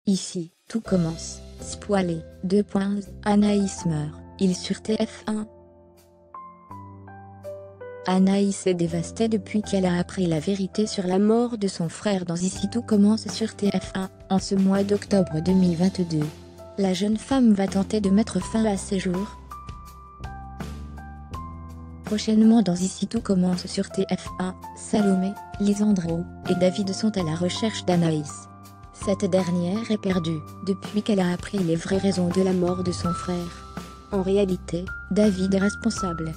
Ici, tout commence. Spoilé. Anaïs meurt. Il sur TF1. Anaïs est dévastée depuis qu'elle a appris la vérité sur la mort de son frère dans Ici tout commence sur TF1, en ce mois d'octobre 2022. La jeune femme va tenter de mettre fin à ses jours. Prochainement dans Ici tout commence sur TF1, Salomé, Lisandro et David sont à la recherche d'Anaïs. Cette dernière est perdue depuis qu'elle a appris les vraies raisons de la mort de son frère. En réalité, David est responsable.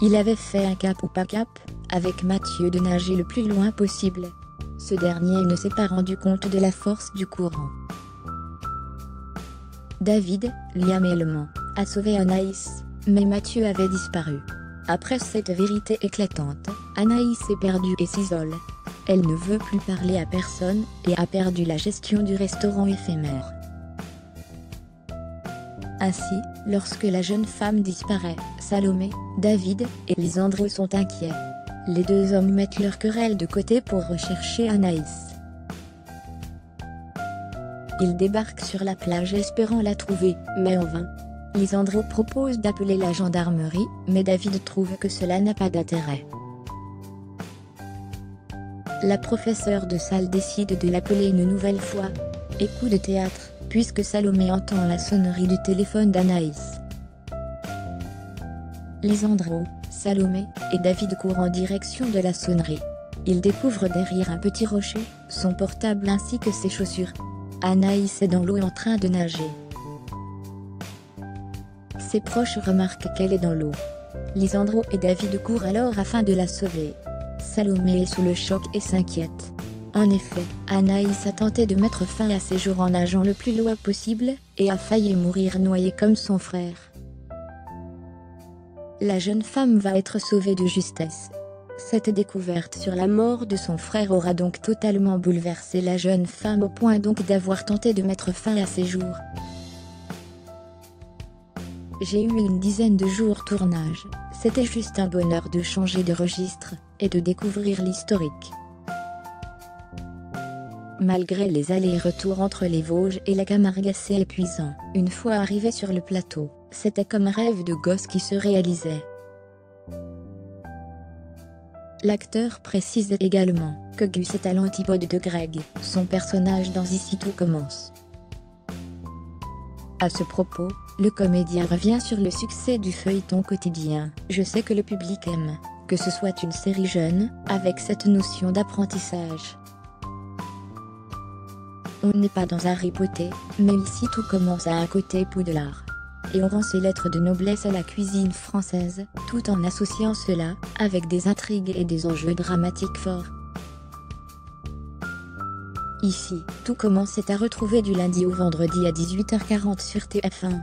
Il avait fait un cap ou pas cap, avec Mathieu de nager le plus loin possible. Ce dernier ne s'est pas rendu compte de la force du courant. David, liamellement, a sauvé Anaïs, mais Mathieu avait disparu. Après cette vérité éclatante, Anaïs est perdue et s'isole. Elle ne veut plus parler à personne, et a perdu la gestion du restaurant éphémère. Ainsi, lorsque la jeune femme disparaît, Salomé, David et Lisandro sont inquiets. Les deux hommes mettent leur querelle de côté pour rechercher Anaïs. Ils débarquent sur la plage espérant la trouver, mais en vain. Lisandro propose d'appeler la gendarmerie, mais David trouve que cela n'a pas d'intérêt. La professeure de salle décide de l'appeler une nouvelle fois. Et coup de théâtre, puisque Salomé entend la sonnerie du téléphone d'Anaïs. Lisandro, Salomé et David courent en direction de la sonnerie. Ils découvrent derrière un petit rocher son portable ainsi que ses chaussures. Anaïs est dans l'eau en train de nager. Ses proches remarquent qu'elle est dans l'eau. Lisandro et David courent alors afin de la sauver. Salomé est sous le choc et s'inquiète. En effet, Anaïs a tenté de mettre fin à ses jours en nageant le plus loin possible, et a failli mourir noyée comme son frère. La jeune femme va être sauvée de justesse. Cette découverte sur la mort de son frère aura donc totalement bouleversé la jeune femme au point donc d'avoir tenté de mettre fin à ses jours. J'ai eu une dizaine de jours tournage, c'était juste un bonheur de changer de registre, et de découvrir l'historique. Malgré les allers-retours entre les Vosges et la Camargue assez épuisants, une fois arrivé sur le plateau, c'était comme un rêve de gosse qui se réalisait. L'acteur précise également que Gus est à l'antipode de Greg, son personnage dans Ici tout commence. À ce propos, le comédien revient sur le succès du feuilleton quotidien. Je sais que le public aime, que ce soit une série jeune, avec cette notion d'apprentissage. On n'est pas dans Harry Potter, mais ici tout commence à un côté Poudlard. Et on rend ses lettres de noblesse à la cuisine française, tout en associant cela avec des intrigues et des enjeux dramatiques forts. Ici, tout commence est à retrouver du lundi au vendredi à 18h40 sur TF1.